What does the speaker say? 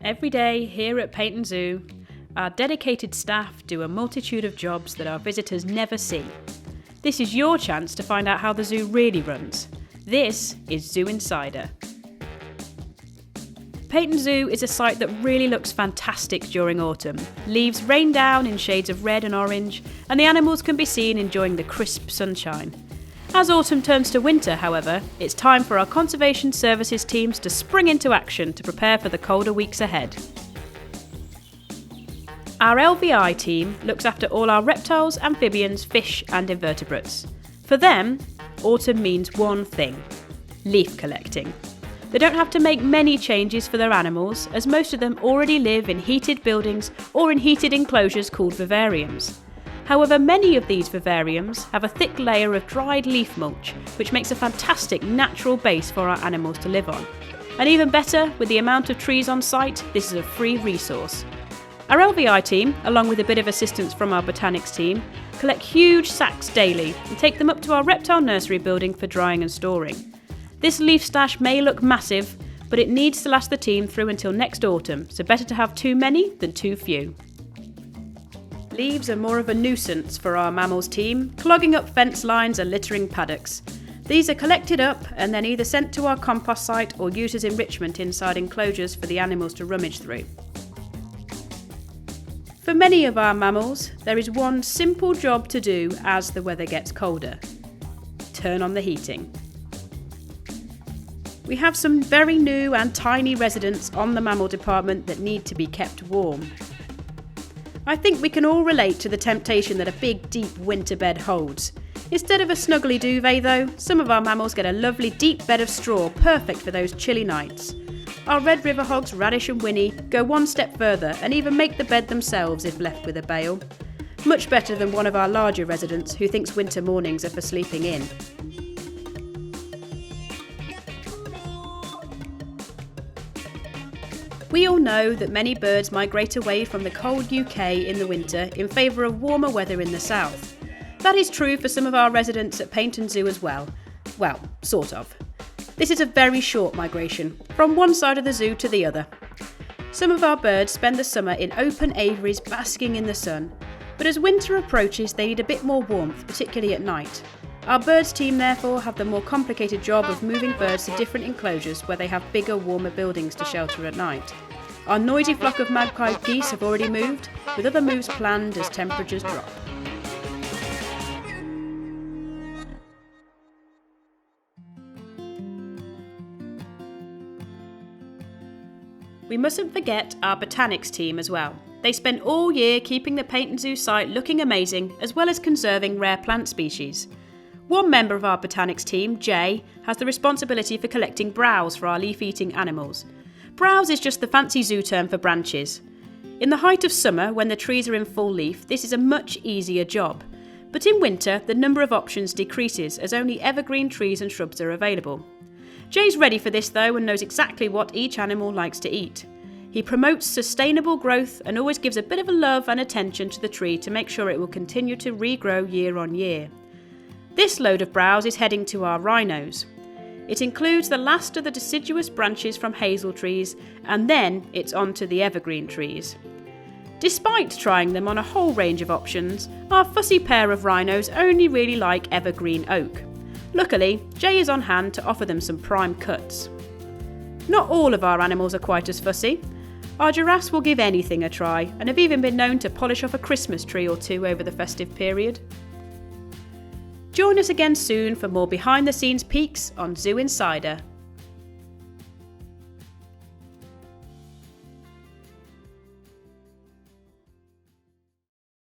Every day here at Paignton Zoo, our dedicated staff do a multitude of jobs that our visitors never see. This is your chance to find out how the zoo really runs. This is Zoo Insider. Paignton Zoo is a site that really looks fantastic during autumn. Leaves rain down in shades of red and orange, and the animals can be seen enjoying the crisp sunshine. As autumn turns to winter, however, it's time for our conservation services teams to spring into action to prepare for the colder weeks ahead. Our LVI team looks after all our reptiles, amphibians, fish and invertebrates. For them, autumn means one thing: leaf collecting. They don't have to make many changes for their animals, as most of them already live in heated buildings or in heated enclosures called vivariums. However, many of these vivariums have a thick layer of dried leaf mulch, which makes a fantastic natural base for our animals to live on. And even better, with the amount of trees on site, this is a free resource. Our LVI team, along with a bit of assistance from our Botanics team, collect huge sacks daily and take them up to our reptile nursery building for drying and storing. This leaf stash may look massive, but it needs to last the team through until next autumn, so better to have too many than too few. Leaves are more of a nuisance for our mammals team, clogging up fence lines and littering paddocks. These are collected up and then either sent to our compost site or used as enrichment inside enclosures for the animals to rummage through. For many of our mammals, there is one simple job to do as the weather gets colder: turn on the heating. We have some very new and tiny residents on the mammal department that need to be kept warm. I think we can all relate to the temptation that a big, deep winter bed holds. Instead of a snuggly duvet though, some of our mammals get a lovely deep bed of straw, perfect for those chilly nights. Our Red River hogs, Radish and Winnie, go one step further and even make the bed themselves if left with a bale. Much better than one of our larger residents who thinks winter mornings are for sleeping in. We all know that many birds migrate away from the cold UK in the winter in favour of warmer weather in the south. That is true for some of our residents at Paignton Zoo as well. Well, sort of. This is a very short migration, from one side of the zoo to the other. Some of our birds spend the summer in open aviaries basking in the sun, but as winter approaches they need a bit more warmth, particularly at night. Our birds team therefore have the more complicated job of moving birds to different enclosures where they have bigger, warmer buildings to shelter at night. Our noisy flock of magpie geese have already moved, with other moves planned as temperatures drop. We mustn't forget our Botanics team as well. They spend all year keeping the Paignton Zoo site looking amazing, as well as conserving rare plant species. One member of our Botanics team, Jay, has the responsibility for collecting browse for our leaf-eating animals. Browse is just the fancy zoo term for branches. In the height of summer, when the trees are in full leaf, this is a much easier job. But in winter, the number of options decreases as only evergreen trees and shrubs are available. Jay's ready for this though and knows exactly what each animal likes to eat. He promotes sustainable growth and always gives a bit of a love and attention to the tree to make sure it will continue to regrow year on year. This load of browse is heading to our rhinos. It includes the last of the deciduous branches from hazel trees, and then it's on to the evergreen trees. Despite trying them on a whole range of options, our fussy pair of rhinos only really like evergreen oak. Luckily, Jay is on hand to offer them some prime cuts. Not all of our animals are quite as fussy. Our giraffes will give anything a try, and have even been known to polish off a Christmas tree or two over the festive period. Join us again soon for more behind-the-scenes peeks on Zoo Insider.